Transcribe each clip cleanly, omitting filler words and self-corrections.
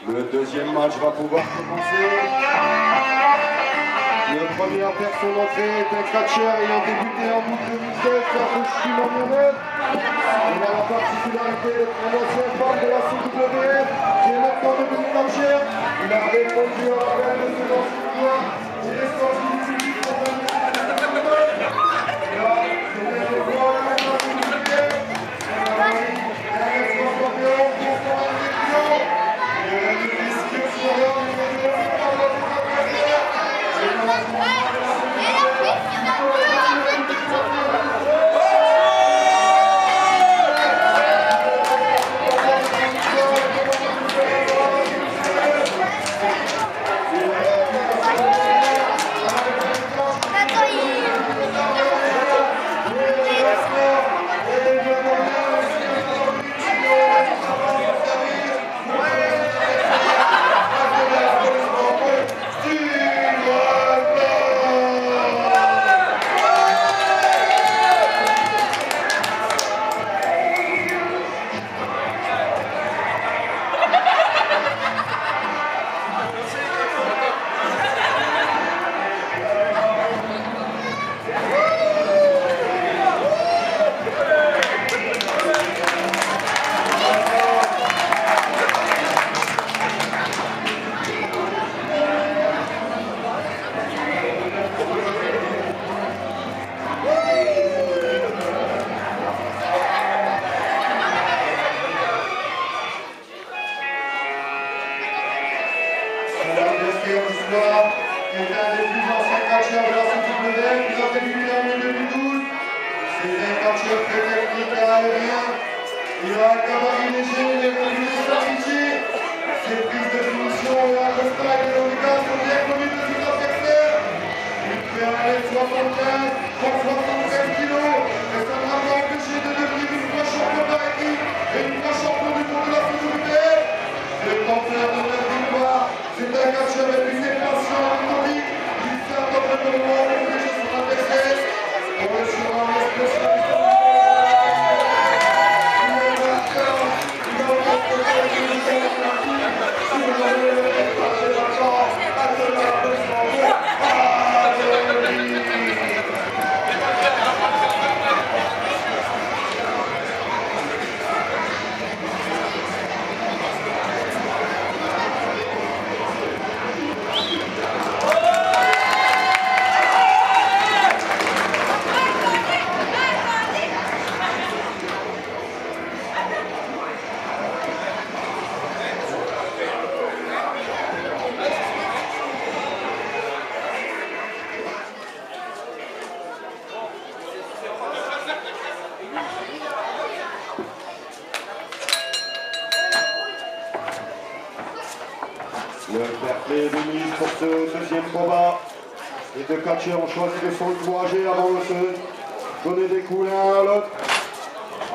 Le deuxième match va pouvoir commencer. Le premier à faire son entrée est un catcher ayant débuté en août 2016 par le Chimamionet. Il a la particularité d'être un ancien fan de la CWF qui est maintenant devenu catcher. Il a répondu à l'appel de ses anciens joueurs. Il est sorti du public pour venir à la CWF. Et là, c'était le joueur de la CWF. Qui est un des plus anciens catcheurs de la CWF, qui a débuté en 2012. C'est un catcheur très technique et aérien. Il a un gabarit léger, il est revenu de sa pitié. Ses prises de finition et un style et l'Omega sont bien connus de ses adversaires. Il fait 1m75 pour 73 kg et ça ne l'a pas empêché de devenir une fois champion par équipe et une fois champion du monde de la CWF. Le campeur de la victoire, c'est un catcheur épuisé patient et méthodique. Il sert dans le moment pour protéger son adversaire. Pour le chemin spécialiste. Le fair play est venu pour ce deuxième combat. Les deux catcheurs ont choisi de s'encourager avant de se donner des coups l'un à l'autre.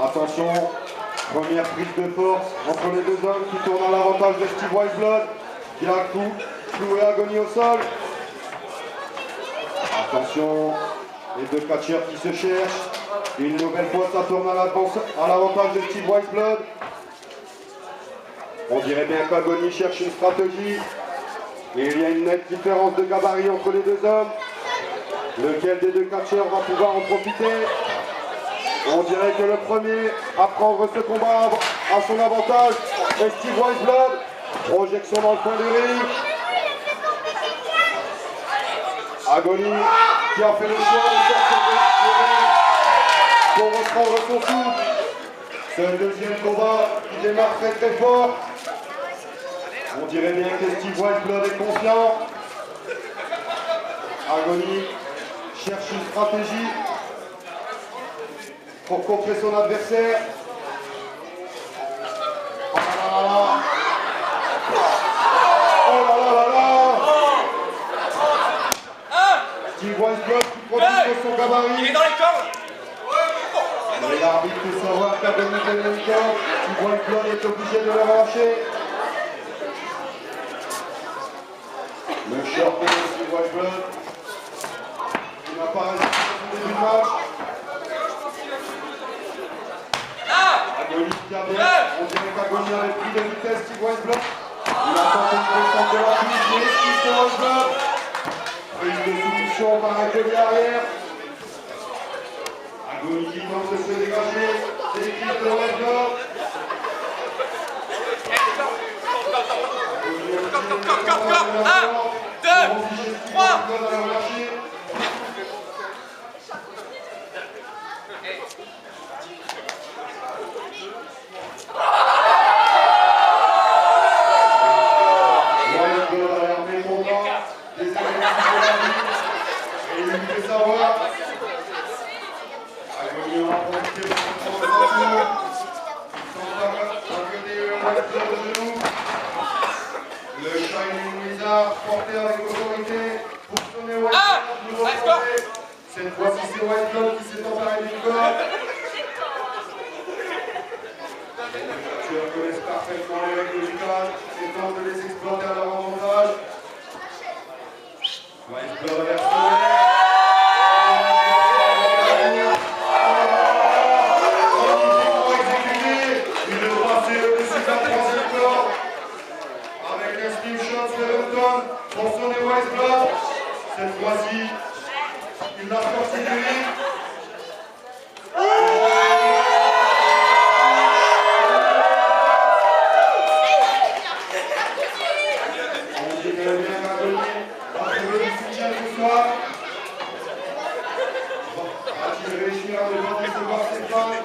Attention, première prise de force entre les deux hommes qui tournent à l'avantage de Steve Weisblod qui a cloué Agony au sol. Attention, les deux catcheurs qui se cherchent. Une nouvelle fois, ça tourne à l'avantage de Steve Weisblod. On dirait bien qu'Agony cherche une stratégie. Et il y a une nette différence de gabarit entre les deux hommes. Lequel des deux catcheurs va pouvoir en profiter? On dirait que le premier à prendre ce combat à son avantage est Steve Weisblod. Projection dans le coin du ring. Agony qui a fait le choix de sortir de ring pour reprendre son souffle. C'est le deuxième combat qui démarre très très fort. On dirait bien que Steve Weisblod est confiant. Agony cherche une stratégie pour contrer son adversaire. Oh là là là. Oh là là là là. Steve Weisblod qui protège son gabarit. Il est dans les cordes. Et l'arbitre fait savoir qu'Agony est le mi-temps. Steve Weisblod est obligé de le relâcher. Le short de Steve Weisblod qui n'a pas résisté au début du match. Agony qui a bien, on dirait qu'Agony avait pris de vitesse Steve Weisblod. Il a Encore. 1, 2, 3. Le Shining Wizard porté avec autorité pour sonner White Blood. Cette fois-ci, c'est White Blood qui s'est emparé du corps. Les tueurs connaissent parfaitement les règles du cage et tentent de les exploiter à leur avantage. White Blood vers pour sonner White Blood. Cette fois-ci, il l'a sorti du ring. On dirait bien Agonie a trouvé du soutien ce soir. A-t-il réussi à recevoir ses fans?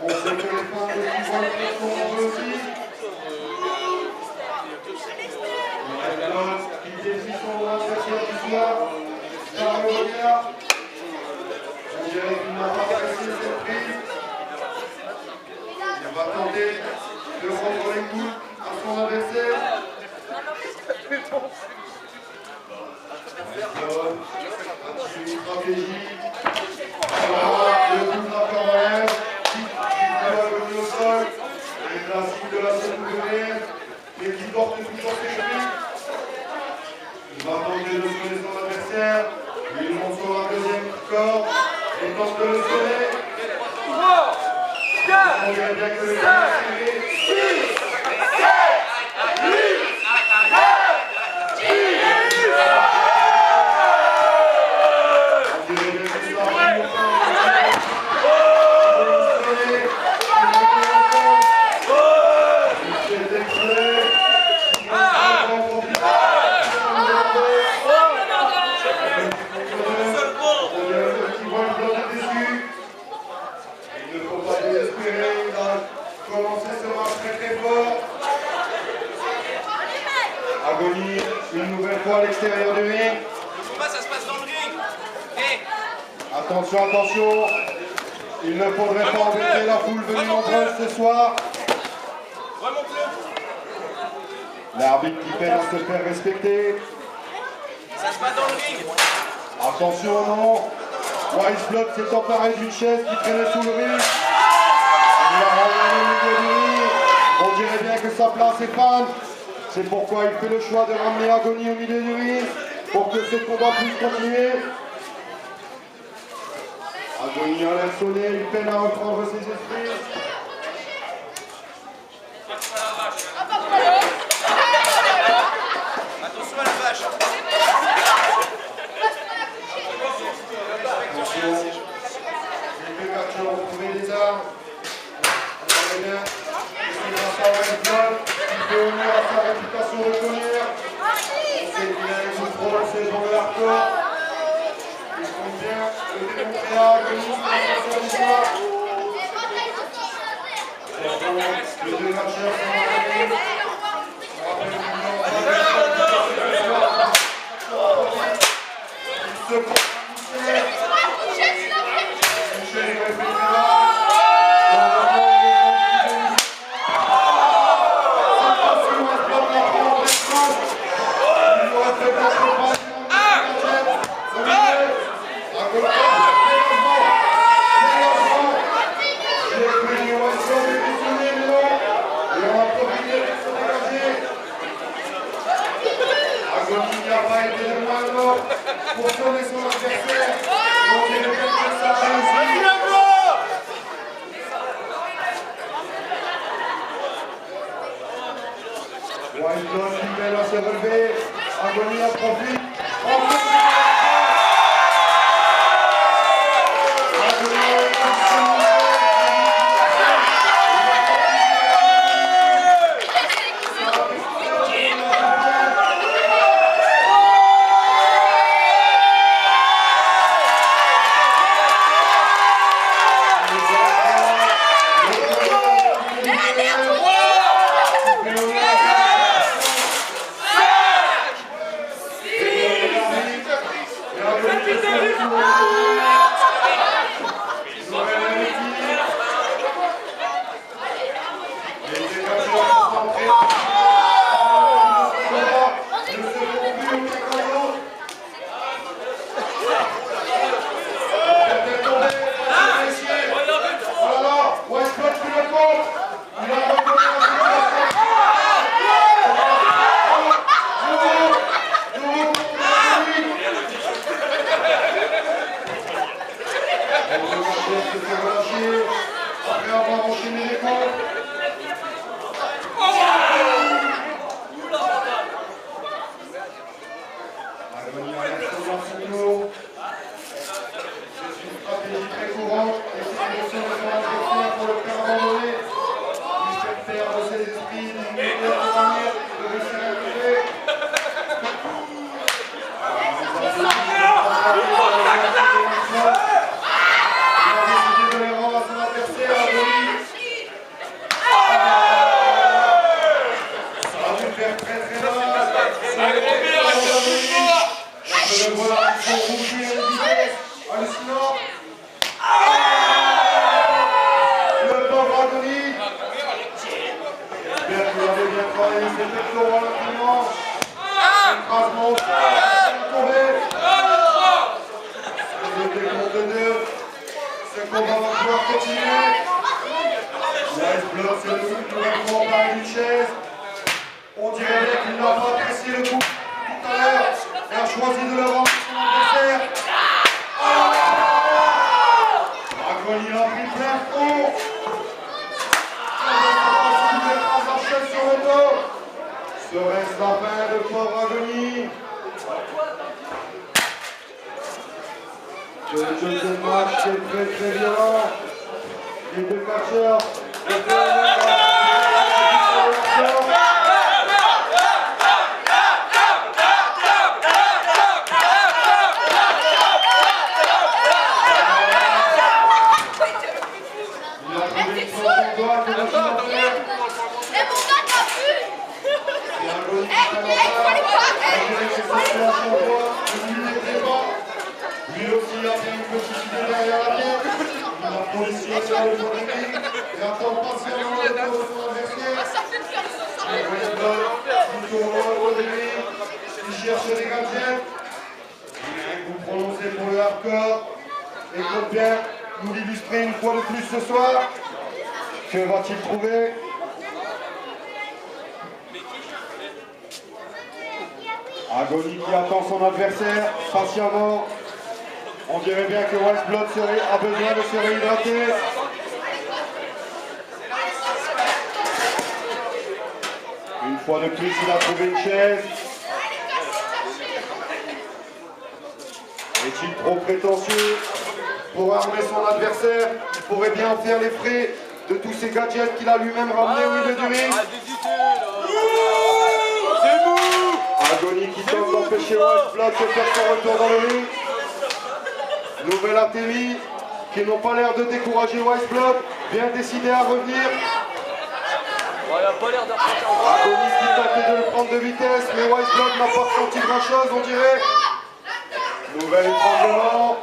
On sait que les fans de White Blood sont nombreux aussi. Qui défie son adversaire du soir, par le regard. On dirait qu'il n'a pas apprécié cette prise. Il va tenter de rendre les coups à son adversaire. A-t-il une stratégie? Le coup de la cavalière, qui peut Agonie au sol, les classiques de la CW, et qui porte toujours ses chevilles. Il va tenter de sonner son adversaire. Il monte sur un deuxième corps et tente de le sonner. 3, 4, On dirait bien que le 5, 6, 7, 8, 9, 10. On dirait bien que c'est la première fois. Il s'est extrait. Il ne faut pas désespérer, il a commencé ce match très fort. Agonie, une nouvelle fois à l'extérieur du ring. Ça se passe dans le ring. Attention, il ne faudrait pas embêter la foule venue nombreuse ce soir. L'arbitre qui peine à se faire respecter. Ça se passe dans le ring. Attention, non. White Blood s'est emparé d'une chaise qui traînait sous le ring. Il l'a ramené au milieu du ring. On dirait bien que sa place est fan. C'est pourquoi il fait le choix de ramener Agonie au milieu du ring pour que ce combat puisse continuer. Agonie a l'air sonné, il peine à reprendre ses esprits. Attention à la vache. Attention, les deux garçons ont trouvé des armes. On verra bien. C'est grâce à White Blood qui fait honneur à sa réputation de connaître. On sait qu'il a une prononcée dans le hardcore. Ils comptent bien le démontrer à Agonie sur la soir. Les deux marcheurs sont arrivés. Il se prend. Agonie n'a pas été le moindre pour sonner son adversaire. Donc il est bien que ça réussit. White Blood qui peine à se relever. Agonie en profite. Agonie travailler ses pectoraux rapidement. Écrasement au sol, tomber. Le décompte de 2. Ce combat va pouvoir continuer. Wise Blood, c'est le nouvellement par une chaise. On dirait bien qu'il n'a pas apprécié le coup tout à l'heure. Il a choisi de le rendre son adversaire. Agony a pris plein fond. Il écrase la chaise sur le dos. Serait-ce la fin de pauvre Agony? Le deuxième match est très très violent. Les deux catcheurs. Lui aussi a fait une petite idée derrière la tête. Il a positionné sur le point de vue. Il attend patiemment le tour de son adversaire. Wise Blood, il tourne au début. Il cherche des gadgets. Un coup prononcé pour le hardcore. Écoute bien, nous l'illustrer une fois de plus ce soir. Que va-t-il trouver? Agony qui attend son adversaire patiemment. On dirait bien que Wise Blood a besoin de se réhydrater. Une fois de plus, il a trouvé une chaise. Est-il trop prétentieux pour armer son adversaire? Il pourrait bien en faire les frais de tous ces gadgets qu'il a lui-même ramenés au milieu du ring. Agony qui tente d'empêcher Wise Blood de faire son retour dans le ring. Nouvelle Artémie qui n'ont pas l'air de décourager Wise Blood, bien décidé à revenir. Agony qui tentait de le prendre de vitesse, mais Wise Blood n'a pas ressenti grand chose, on dirait. Nouvel étranglement.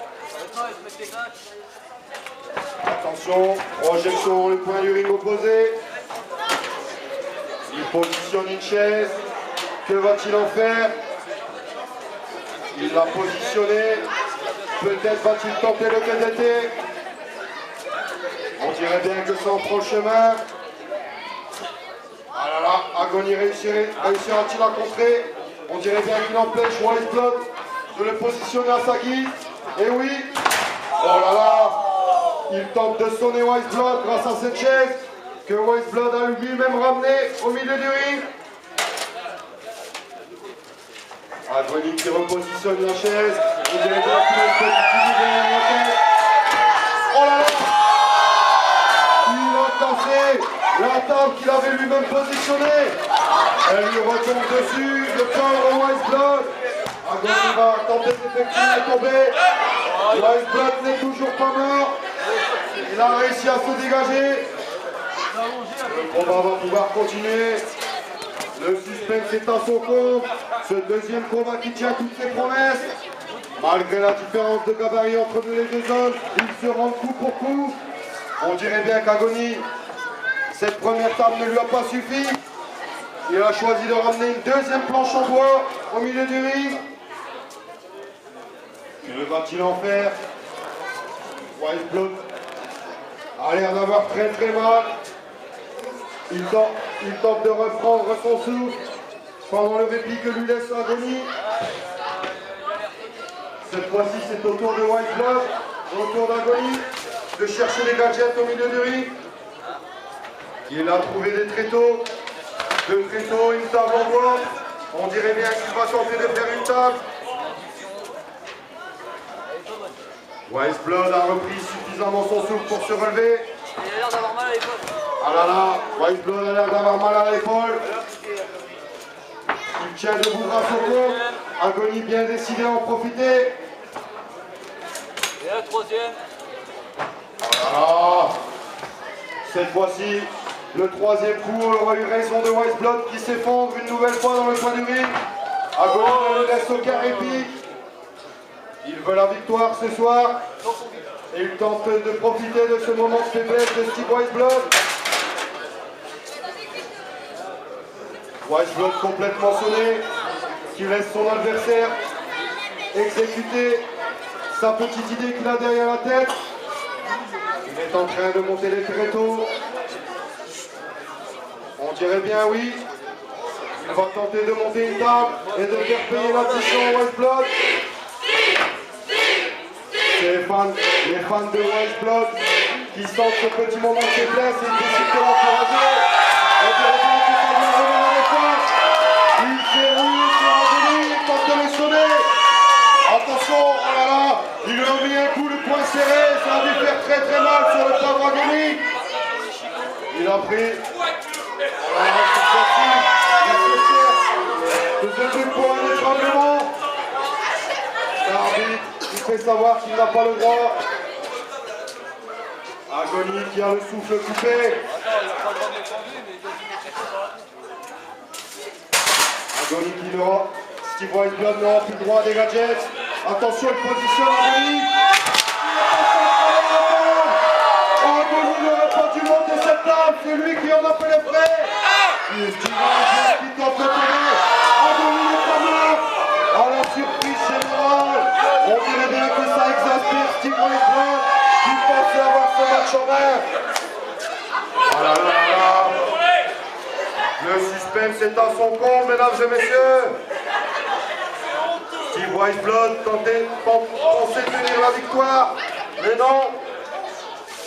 Attention, projection, le point du ring opposé. Il positionne une chaise. Que va-t-il en faire? Il l'a positionné. Peut-être va-t-il tenter le KDT. On dirait bien que ça en prend le chemin. Ah là là, Agony réussira-t-il à contrer? On dirait bien qu'il empêche Wise Blood de le positionner à sa guise. Et oui. Oh là là. Il tente de sonner Wise Blood grâce à cette chaise que Wise Blood a lui-même ramené au milieu du ring. Agony qui repositionne la chaise. On dirait bien qu'il a une petite idée derrière la tête. Oh là là! Il a cassé la table qu'il avait lui-même positionnée. Elle lui retombe dessus. Le pauvre Wise Blood. Agony va tenter d'effectuer et tomber. Wise Blood n'est toujours pas mort. Il a réussi à se dégager. Le combat va pouvoir continuer. Le suspense est à son compte. Ce deuxième combat qui tient toutes ses promesses. Malgré la différence de gabarit entre les deux hommes, ils se rendent coup pour coup. On dirait bien qu'Agony, cette première table ne lui a pas suffi. Il a choisi de ramener une deuxième planche en bois au milieu du ring. Que va-t-il en faire? Wise Blood a l'air d'avoir très très mal. Il tente de reprendre son souffle pendant le répit que lui laisse Agony. Cette fois-ci, c'est au tour de Wise Blood, au tour d'Agony, de chercher les gadgets au milieu du ring. Il a trouvé des tréteaux, une table en bois. On dirait bien qu'il va tenter de faire une table. Wise Blood a repris suffisamment son souffle pour se relever. Il a l'air d'avoir mal à l'épaule. Ah là là, Wise Blood a l'air d'avoir mal à l'épaule. Il tient debout grâce au compte. Agony bien décidé à en profiter. Et le troisième. Ah là là. Cette fois-ci, le troisième coup aura eu raison de Wise Blood qui s'effondre une nouvelle fois dans le coin du ring. Agony ne le laisse aucun répit. Il veut la victoire ce soir. Et il tente de profiter de ce moment de faiblesse de Steve Wise Blood. Weisblot complètement sonné, qui laisse son adversaire exécuter sa petite idée qu'il a derrière la tête. Il est en train de monter les Ferretto. On dirait bien oui. Il va tenter de monter une table et de faire payer l'addition au Weisblot. C'est les fans de Weisblot qui sentent ce petit moment de faiblesse et qui décident de l'encourager. On dirait bien que ça vient revenir des forces. Il s'est roulé sur Agoni, il tente de les sonner. Attention, oh là là, il lui a mis un coup, le poing serré, ça a dû faire très très mal sur le pauvre Agoni. Il a pris. Voilà, cette fois-ci, il se sert de ce truc pour un étranglement. L'arbitre, il fait savoir qu'il n'a pas le droit. Agoni qui a le souffle coupé. Agoni qui n'aura. Steve Weisblot n'aura plus le droit à des gadgets. Attention, il positionne Agoni. Agoni n'aurait pas dû monter cette table. C'est lui qui en a fait les frais. Et Steve Weisblot qui tente de tomber. Agoni n'est pas mort. À la surprise générale. On dirait bien que ça exaspère Steve Weisblot qui pensait avoir ce match en main. Oh là là là là. Le suspense est à son comble, mesdames et messieurs. Steve Weisblot pensait tenir la victoire, mais non.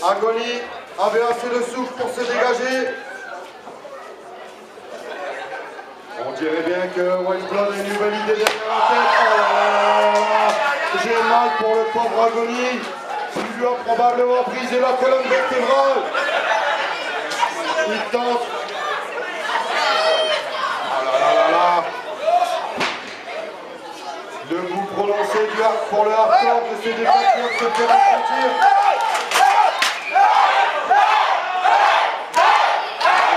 Agoni avait assez de souffle pour se dégager. On dirait bien que Weisblot a une nouvelle idée derrière la tête. Oh là là là là. J'ai mal pour le pauvre Agoni. Il lui a probablement brisé la colonne vertébrale. Il tente. Le goût prononcé pour le hardcore de ces défenseurs se fait ressentir.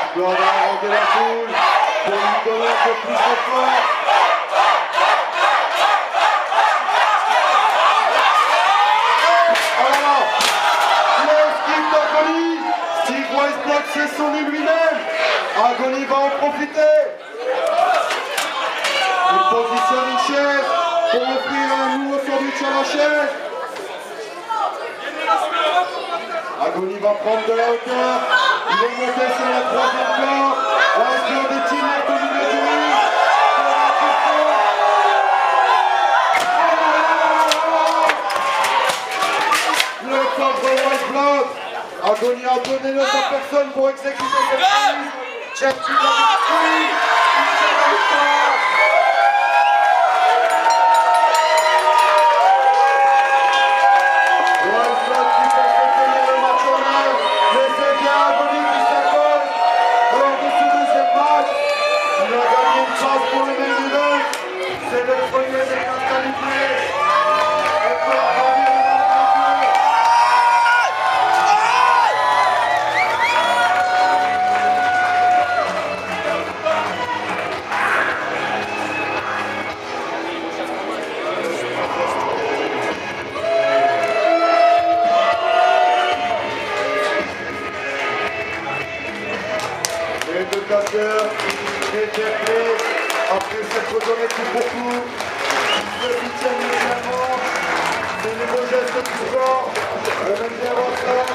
Il doit arranger la foule pour lui donner un peu plus de force. Oh là là, le skip d'Agoni. Steve Weisblot s'est sonné lui-même. Agoni va en profiter. Il positionne une chaise pour offrir un nouveau sandwich à la chaise. Agoni va prendre de la hauteur. Il est monté sur la troisième corde. Weisblot est-il au milieu du ring. Le pauvre Weisblot. Agoni a donné de sa personne pour exécuter cette prise. Cherche-t-il la victoire. Il se réussit pas. Weisblot qui pensait tenir le match en main, mais c'est bien Agoni qui s'impose lors de ce deuxième match. Il a gagné une chance pour le main event. C'est le premier des 4 qualifiés. On peut applaudir le match. Les deux casseurs, très fair-play, après s'être donné tout pour tout, ils se soutiennent mutuellement, c'est des beaux gestes touchants, on aime bien voir ça.